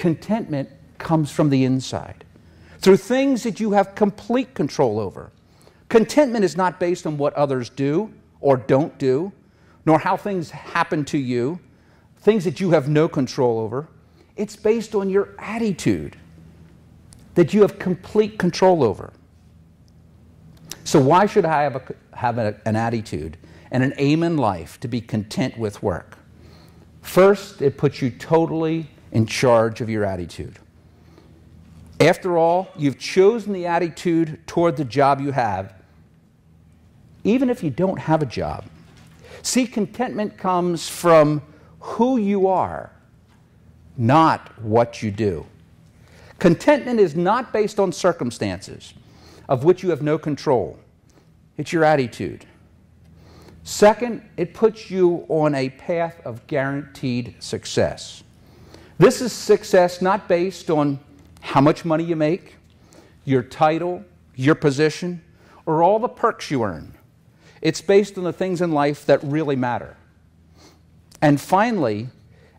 Contentment comes from the inside, through things that you have complete control over. Contentment is not based on what others do or don't do, nor how things happen to you, things that you have no control over. It's based on your attitude that you have complete control over. So why should I have an attitude and an aim in life to be content with work? First, it puts you totally in charge of your attitude. After all, you've chosen the attitude toward the job you have, even if you don't have a job. See, contentment comes from who you are, not what you do. Contentment is not based on circumstances of which you have no control. It's your attitude. Second, it puts you on a path of guaranteed success. This is success not based on how much money you make, your title, your position, or all the perks you earn. It's based on the things in life that really matter. And finally,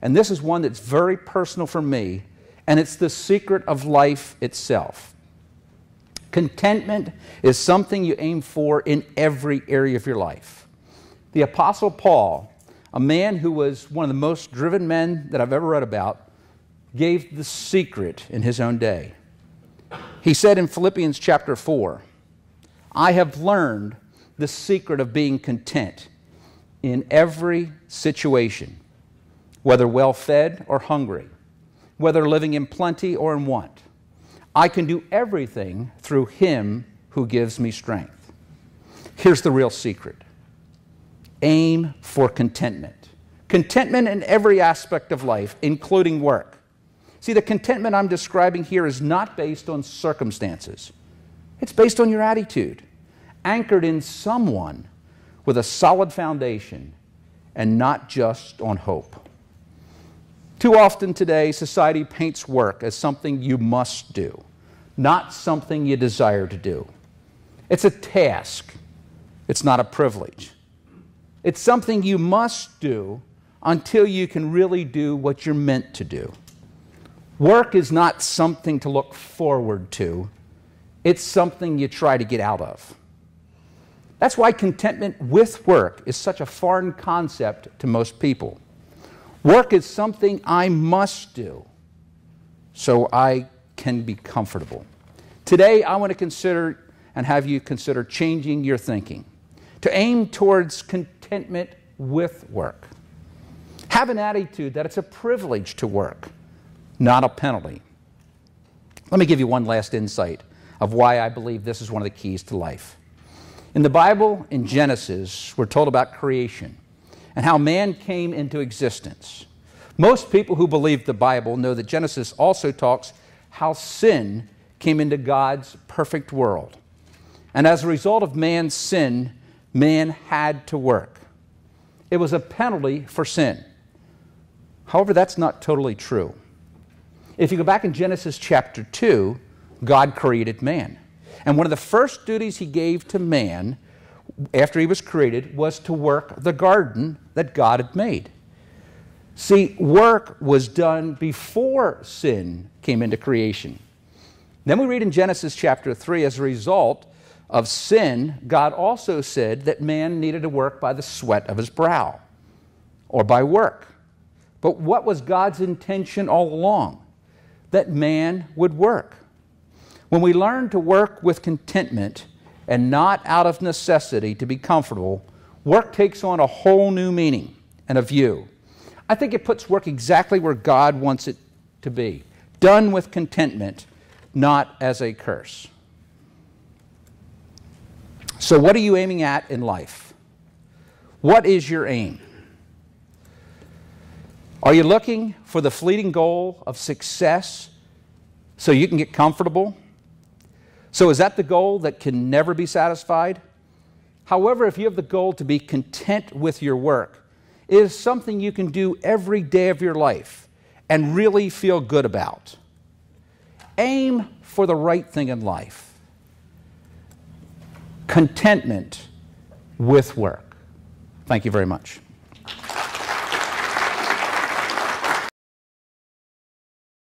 and this is one that's very personal for me, and it's the secret of life itself. Contentment is something you aim for in every area of your life. The Apostle Paul, a man who was one of the most driven men that I've ever read about, gave the secret in his own day. He said in Philippians chapter 4, I have learned the secret of being content in every situation, whether well-fed or hungry, whether living in plenty or in want. I can do everything through Him who gives me strength. Here's the real secret. Aim for contentment. Contentment in every aspect of life, including work. See, the contentment I'm describing here is not based on circumstances. It's based on your attitude, anchored in someone with a solid foundation and not just on hope. Too often today, society paints work as something you must do, not something you desire to do. It's a task. It's not a privilege. It's something you must do until you can really do what you're meant to do. Work is not something to look forward to. It's something you try to get out of. That's why contentment with work is such a foreign concept to most people. Work is something I must do so I can be comfortable. Today, I want to consider and have you consider changing your thinking to aim towards contentment with work. Have an attitude that it's a privilege to work, not a penalty. Let me give you one last insight of why I believe this is one of the keys to life. In the Bible, in Genesis, we're told about creation and how man came into existence. Most people who believe the Bible know that Genesis also talks how sin came into God's perfect world. And as a result of man's sin, man had to work. It was a penalty for sin. However, that's not totally true. If you go back in Genesis chapter 2, God created man. And one of the first duties He gave to man after he was created was to work the garden that God had made. See, work was done before sin came into creation. Then we read in Genesis chapter 3, as a result of sin, God also said that man needed to work by the sweat of his brow, or by work. But what was God's intention all along? That man would work. When we learn to work with contentment and not out of necessity to be comfortable, work takes on a whole new meaning and a view. I think it puts work exactly where God wants it to be, done with contentment, not as a curse. So what are you aiming at in life? What is your aim? Are you looking for the fleeting goal of success so you can get comfortable? So is that the goal that can never be satisfied? However, if you have the goal to be content with your work, it is something you can do every day of your life and really feel good about. Aim for the right thing in life. Contentment with work. Thank you very much.